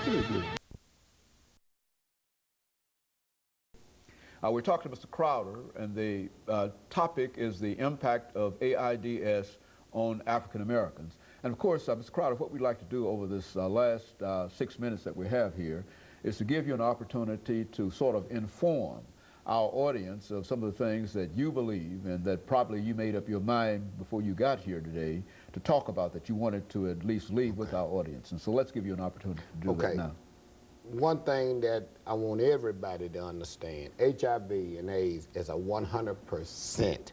We're talking to Mr. Crowder, and the topic is the impact of AIDS on African Americans. And of course, Mr. Crowder, what we'd like to do over this last 6 minutes that we have here is to give you an opportunity to sort of inform our audience of some of the things that you believe and that probably you made up your mind before you got here today to talk about, that you wanted to at least leave with our audience. And so let's give you an opportunity to do that now. One thing that I want everybody to understand, HIV and AIDS is a 100%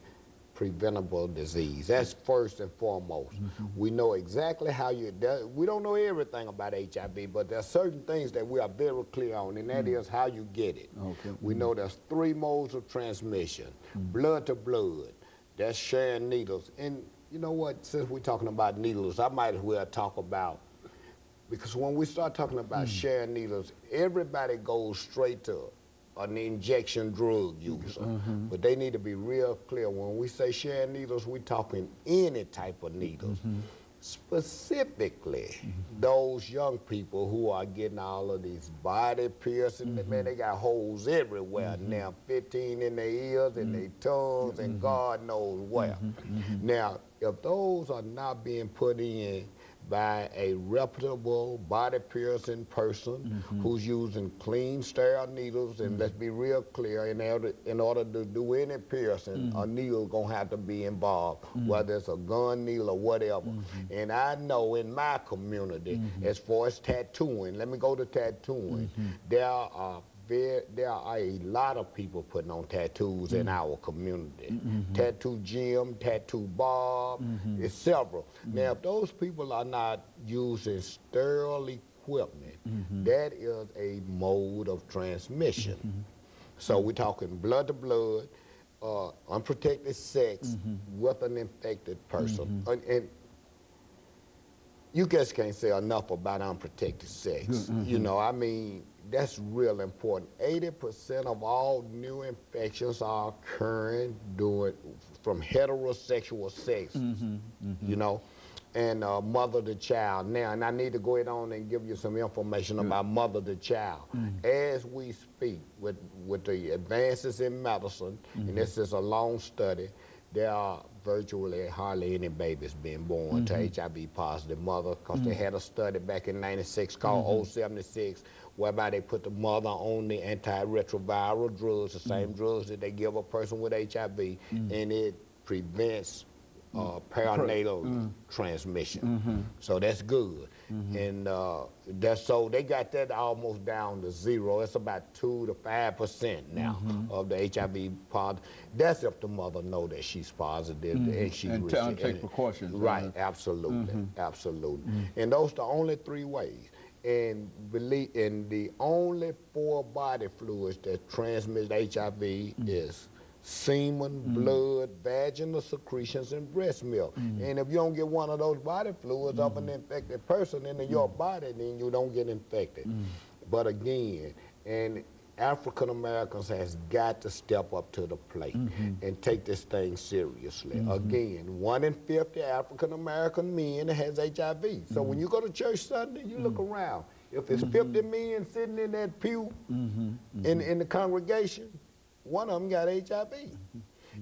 preventable disease. That's first and foremost. We know exactly how we don't know everything about HIV, but there are certain things that we are very clear on, and that is how you get it. We know there's 3 modes of transmission: blood to blood, that's sharing needles. And you know what, since we're talking about needles, I might as well talk about, because when we start talking about sharing needles, everybody goes straight to an injection drug user. But they need to be real clear. When we say sharing needles, we're talking any type of needles. Specifically, those young people who are getting all of these body piercings. Man, they got holes everywhere now, 15 in their ears, in their tongues, and God knows where. Now, if those are not being put in by a reputable body piercing person who's using clean, sterile needles, and let's be real clear, in order to do any piercing, a needle gonna have to be involved, whether it's a gun needle or whatever. And I know in my community, as far as tattooing, let me go to tattooing, there are a lot of people putting on tattoos in our community. Tattoo Jim, Tattoo Bob, it's several. Now, if those people are not using sterile equipment, that is a mode of transmission. So we're talking blood to blood, unprotected sex with an infected person. And you just can't say enough about unprotected sex. You know, I mean, that's real important. 80% of all new infections are occurring from heterosexual sex, you know, and mother to child. Now, and I need to go ahead on and give you some information about mother to child. As we speak, with the advances in medicine, and this is a long study, there are virtually hardly any babies being born to HIV positive mother, because they had a study back in '96 called 076, whereby they put the mother on the antiretroviral drugs, the same drugs that they give a person with HIV, and it prevents perinatal transmission. So that's good. And so they got that almost down to 0. It's about 2 to 5% now of the HIV positive. That's if the mother know that she's positive and she's and take precautions. Right, absolutely, absolutely. And those are the only 3 ways. And the only 4 body fluids that transmit HIV is semen, blood, vaginal secretions, and breast milk. And if you don't get one of those body fluids of an infected person into your body, then you don't get infected. But again, and African Americans has got to step up to the plate and take this thing seriously. Again, 1 in 50 African American men has HIV. So when you go to church Sunday, you look around. If it's 50 men sitting in that pew in the congregation, 1 of them got HIV.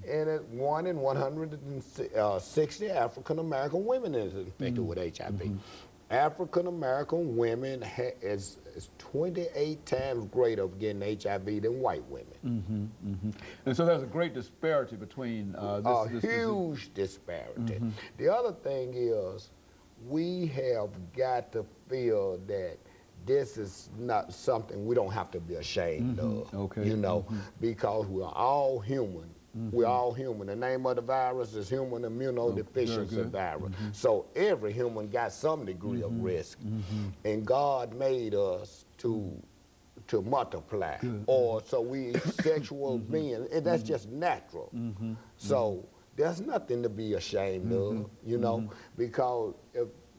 And 1 in 160 African American women is infected with HIV. African American women is 28 times greater of getting HIV than white women. And so there's a great disparity between this huge disparity. The other thing is, we have got to feel that this is not something we don't have to be ashamed of, you know, because we're all human. We're all human. The name of the virus is human immunodeficiency virus. So every human got some degree of risk. And God made us to multiply, or so we sexual beings, and that's just natural. So there's nothing to be ashamed of, you know, because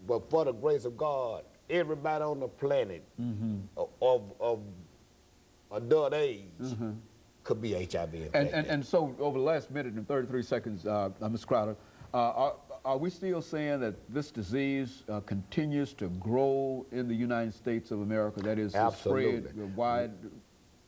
but for the grace of God, everybody on the planet of adult age could be HIV infected. And so over the last minute and 33 seconds, Mr. Crowder, are we still saying that this disease continues to grow in the United States of America? That is, Absolutely. spread wide?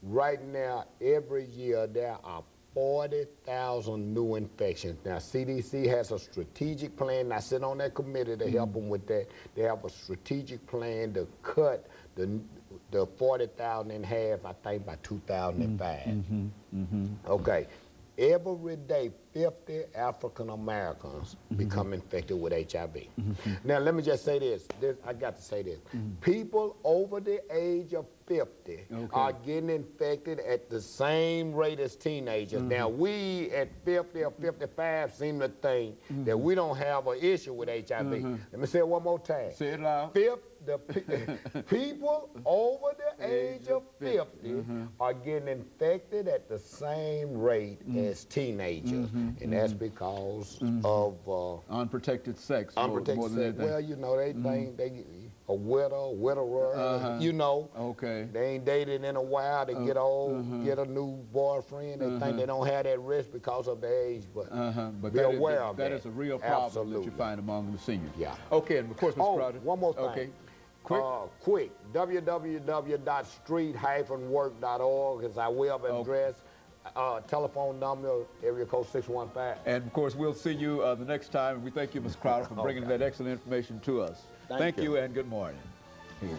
Right now, every year there are 40,000 new infections. Now, CDC has a strategic plan. I sit on that committee to help them with that. They have a strategic plan to cut the 40,000 in half, I think, by 2005. Okay. Every day, 50 African Americans become infected with HIV. Now, let me just say this. I got to say this. People over the age of 50 are getting infected at the same rate as teenagers. Now, we at 50 or 55 seem to think that we don't have an issue with HIV. Let me say it one more time. Say it loud. People over the age of 50 are getting infected at the same rate as teenagers. And that's because of unprotected sex. Unprotected sex. Well, you know, they think they a widower, you know. Okay. They ain't dated in a while. They get old, get a new boyfriend. They think they don't have that risk because of the age, but be aware of that. That is a real problem Absolutely. that you find among the seniors. Yeah. Okay, and of course, Mr. Crowder. One more thing. Okay. Quick, www.street-work.org is our web address. Telephone number, area code 615. And of course, we'll see you the next time. And we thank you, Mr. Crowder, for bringing that excellent information to us. Thank you. And good morning. Here,